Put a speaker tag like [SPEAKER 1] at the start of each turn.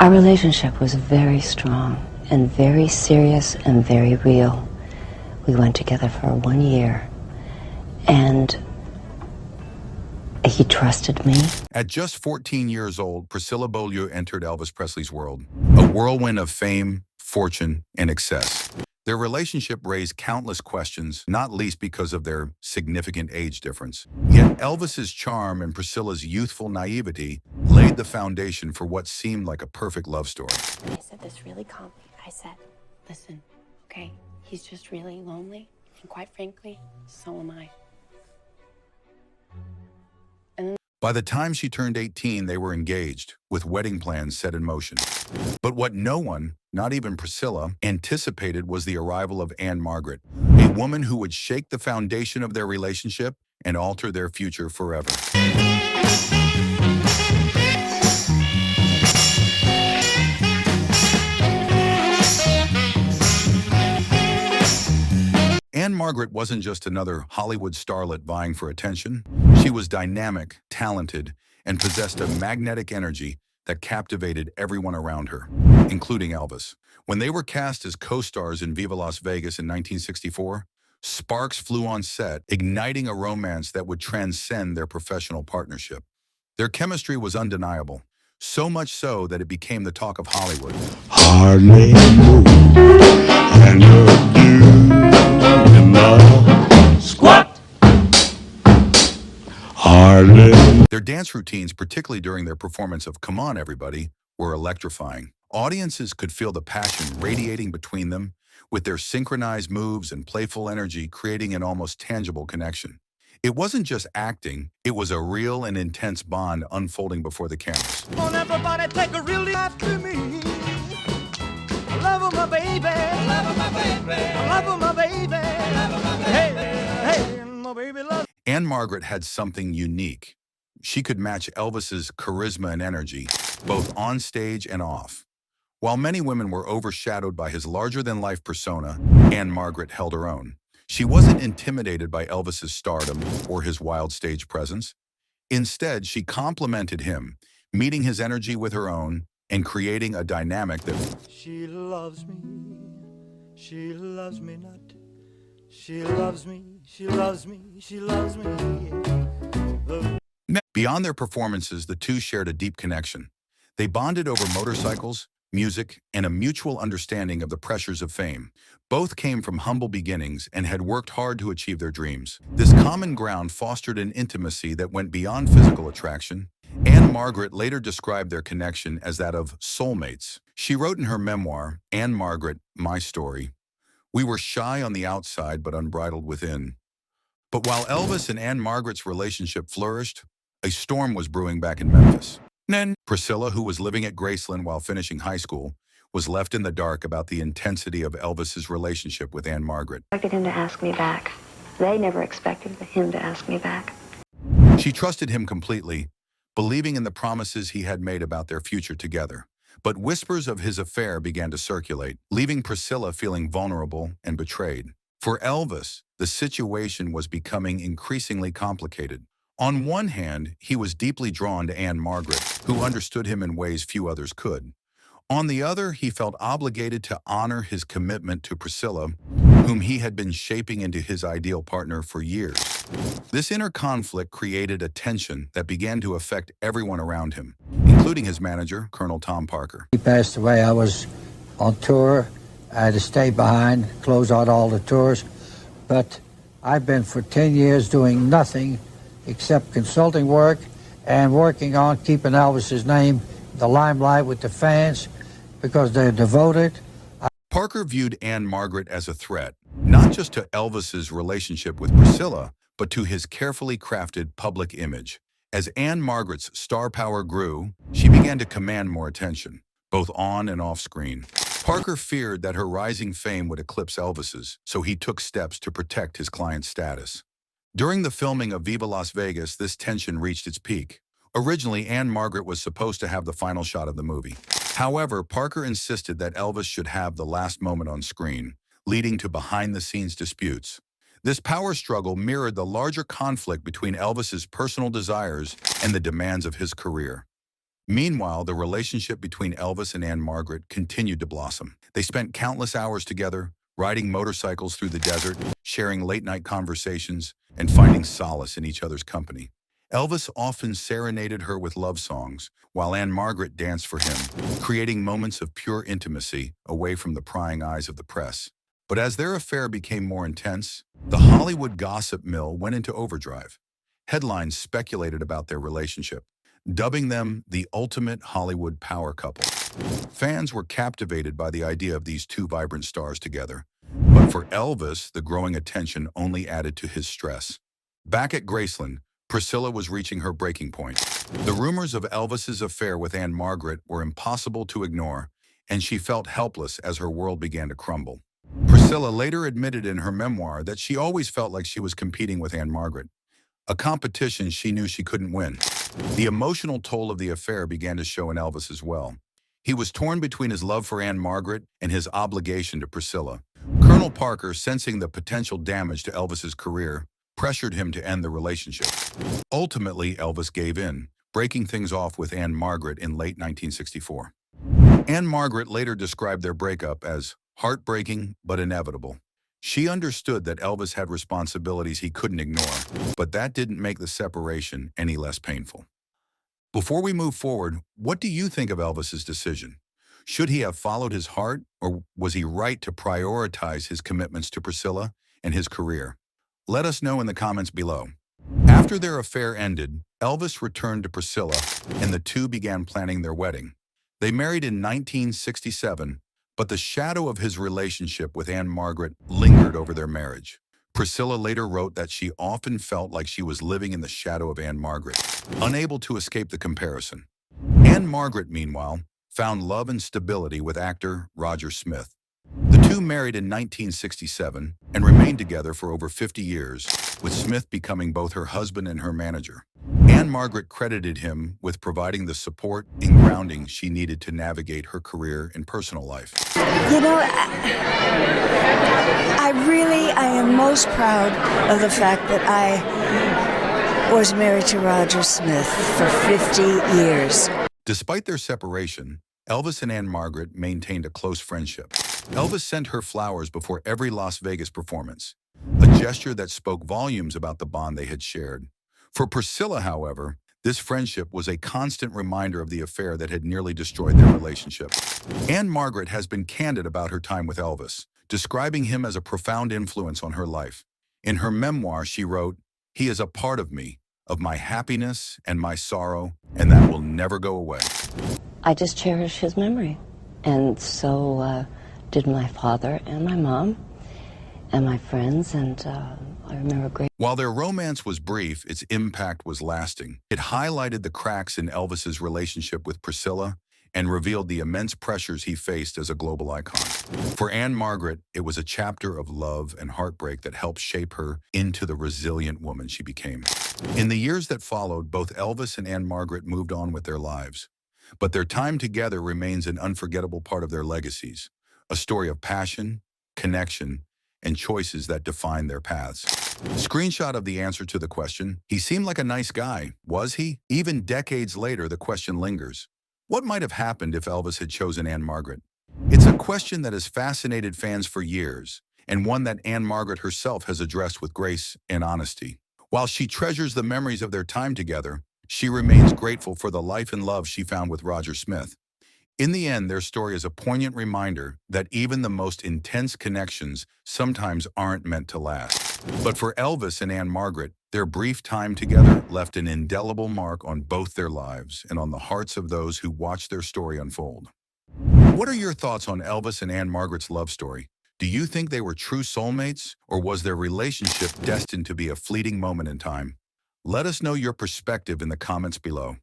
[SPEAKER 1] Our relationship was very strong and very serious and very real. We went together for 1 year, and he trusted me.
[SPEAKER 2] At just 14 years old, Priscilla Beaulieu entered Elvis Presley's world, a whirlwind of fame, fortune, and excess. Their relationship raised countless questions, not least because of their significant age difference. Yet Elvis's charm and Priscilla's youthful naivety laid the foundation for what seemed like a perfect love story.
[SPEAKER 1] I said this really calmly. I said, listen, okay, he's just really lonely, and quite frankly, so am I.
[SPEAKER 2] By the time she turned 18, they were engaged, with wedding plans set in motion. But what no one, not even Priscilla, anticipated was the arrival of Margret, a woman who would shake the foundation of their relationship and alter their future forever. Margret wasn't just another Hollywood starlet vying for attention. She was dynamic, talented, and possessed a magnetic energy that captivated everyone around her, including Elvis. When they were cast as co-stars in Viva Las Vegas in 1964, sparks flew on set, igniting a romance that would transcend their professional partnership. Their chemistry was undeniable, so much so that it became the talk of Hollywood.
[SPEAKER 3] Hardly move, and you're due in my squat. Hardly.
[SPEAKER 2] Their dance routines, particularly during their performance of Come On Everybody, were electrifying. Audiences could feel the passion radiating between them, with their synchronized moves and playful energy creating an almost tangible connection. It wasn't just acting, it was a real and intense bond unfolding before the cameras.
[SPEAKER 4] Come on, everybody, take a real after me. I love my baby. I love my baby. I love my baby. Hey, my baby love.
[SPEAKER 2] Margret had something unique. She could match Elvis's charisma and energy, both on stage and off. While many women were overshadowed by his larger-than-life persona, Margret held her own. She wasn't intimidated by Elvis's stardom or his wild stage presence. Instead, she complemented him, meeting his energy with her own and creating a dynamic that...
[SPEAKER 4] She loves me not. She loves me, she loves me, she loves me.
[SPEAKER 2] Beyond their performances, the two shared a deep connection. They bonded over motorcycles, music, and a mutual understanding of the pressures of fame. Both came from humble beginnings and had worked hard to achieve their dreams. This common ground fostered an intimacy that went beyond physical attraction. Margret later described their connection as that of soulmates. She wrote in her memoir, Margret, My Story, "We were shy on the outside but unbridled within." But while Elvis and Margret's relationship flourished, a storm was brewing back in Memphis. Priscilla, who was living at Graceland while finishing high school, was left in the dark about the intensity of Elvis's relationship with Margret.
[SPEAKER 1] I expected him to ask me back. They never expected him to ask me back.
[SPEAKER 2] She trusted him completely, believing in the promises he had made about their future together. But whispers of his affair began to circulate, leaving Priscilla feeling vulnerable and betrayed. For Elvis, the situation was becoming increasingly complicated. On one hand, he was deeply drawn to Margret, who understood him in ways few others could. On the other, he felt obligated to honor his commitment to Priscilla, whom he had been shaping into his ideal partner for years. This inner conflict created a tension that began to affect everyone around him, including his manager, Colonel Tom Parker.
[SPEAKER 5] He passed away. I was on tour. I had to stay behind, close out all the tours. But I've been for 10 years doing nothing except consulting work and working on keeping Elvis's name in the limelight with the fans because they're devoted.
[SPEAKER 2] Parker viewed Margret as a threat, not just to Elvis's relationship with Priscilla, but to his carefully crafted public image. As Margret's star power grew, she began to command more attention, both on and off screen. Parker feared that her rising fame would eclipse Elvis's, so he took steps to protect his client's status. During the filming of Viva Las Vegas, this tension reached its peak. Originally, Margret was supposed to have the final shot of the movie. However, Parker insisted that Elvis should have the last moment on screen, leading to behind-the-scenes disputes. This power struggle mirrored the larger conflict between Elvis's personal desires and the demands of his career. Meanwhile, the relationship between Elvis and Anne Margaret continued to blossom. They spent countless hours together, riding motorcycles through the desert, sharing late-night conversations, and finding solace in each other's company. Elvis often serenaded her with love songs, while Anne Margaret danced for him, creating moments of pure intimacy away from the prying eyes of the press. But as their affair became more intense, the Hollywood gossip mill went into overdrive. Headlines speculated about their relationship, dubbing them the ultimate Hollywood power couple. Fans were captivated by the idea of these two vibrant stars together. But for Elvis, the growing attention only added to his stress. Back at Graceland, Priscilla was reaching her breaking point. The rumors of Elvis's affair with Anne Margaret were impossible to ignore, and she felt helpless as her world began to crumble. Priscilla later admitted in her memoir that she always felt like she was competing with Anne Margaret, a competition she knew she couldn't win. The emotional toll of the affair began to show in Elvis as well. He was torn between his love for Anne Margaret and his obligation to Priscilla. Colonel Parker, sensing the potential damage to Elvis's career, pressured him to end the relationship. Ultimately, Elvis gave in, breaking things off with Anne Margaret in late 1964. Anne Margaret later described their breakup as heartbreaking but inevitable. She understood that Elvis had responsibilities he couldn't ignore, but that didn't make the separation any less painful. Before we move forward, what do you think of Elvis's decision? Should he have followed his heart, or was he right to prioritize his commitments to Priscilla and his career? Let us know in the comments below. After their affair ended, Elvis returned to Priscilla, and the two began planning their wedding. They married in 1967, but the shadow of his relationship with Anne Margaret lingered over their marriage. Priscilla later wrote that she often felt like she was living in the shadow of Anne Margaret, unable to escape the comparison. Anne Margaret, meanwhile, found love and stability with actor Roger Smith. The two married in 1967 and remained together for over 50 years, with Smith becoming both her husband and her manager. Anne Margaret credited him with providing the support and grounding she needed to navigate her career and personal life.
[SPEAKER 6] You know, I am most proud of the fact that I was married to Roger Smith for 50 years.
[SPEAKER 2] Despite their separation, Elvis and Anne Margaret maintained a close friendship. Elvis sent her flowers before every Las Vegas performance, a gesture that spoke volumes about the bond they had shared. For Priscilla, however, this friendship was a constant reminder of the affair that had nearly destroyed their relationship. Anne Margaret has been candid about her time with Elvis, describing him as a profound influence on her life. In her memoir, she wrote, "He is a part of me, of my happiness and my sorrow, and that will never go away."
[SPEAKER 1] I just cherish his memory. And so did my father and my mom and my friends, and I remember great.
[SPEAKER 2] While their romance was brief, its impact was lasting. It highlighted the cracks in Elvis's relationship with Priscilla and revealed the immense pressures he faced as a global icon. For Anne Margaret, it was a chapter of love and heartbreak that helped shape her into the resilient woman she became. In the years that followed, both Elvis and Anne Margaret moved on with their lives. But their time together remains an unforgettable part of their legacies, a story of passion, connection, and choices that define their paths. Screenshot of the answer to the question, he seemed like a nice guy, was he? Even decades later, the question lingers. What might have happened if Elvis had chosen Anne Margaret? It's a question that has fascinated fans for years, and one that Anne Margaret herself has addressed with grace and honesty. While she treasures the memories of their time together, she remains grateful for the life and love she found with Roger Smith. In the end, their story is a poignant reminder that even the most intense connections sometimes aren't meant to last. But for Elvis and Anne Margaret, their brief time together left an indelible mark on both their lives and on the hearts of those who watched their story unfold. What are your thoughts on Elvis and Anne Margaret's love story? Do you think they were true soulmates, or was their relationship destined to be a fleeting moment in time? Let us know your perspective in the comments below.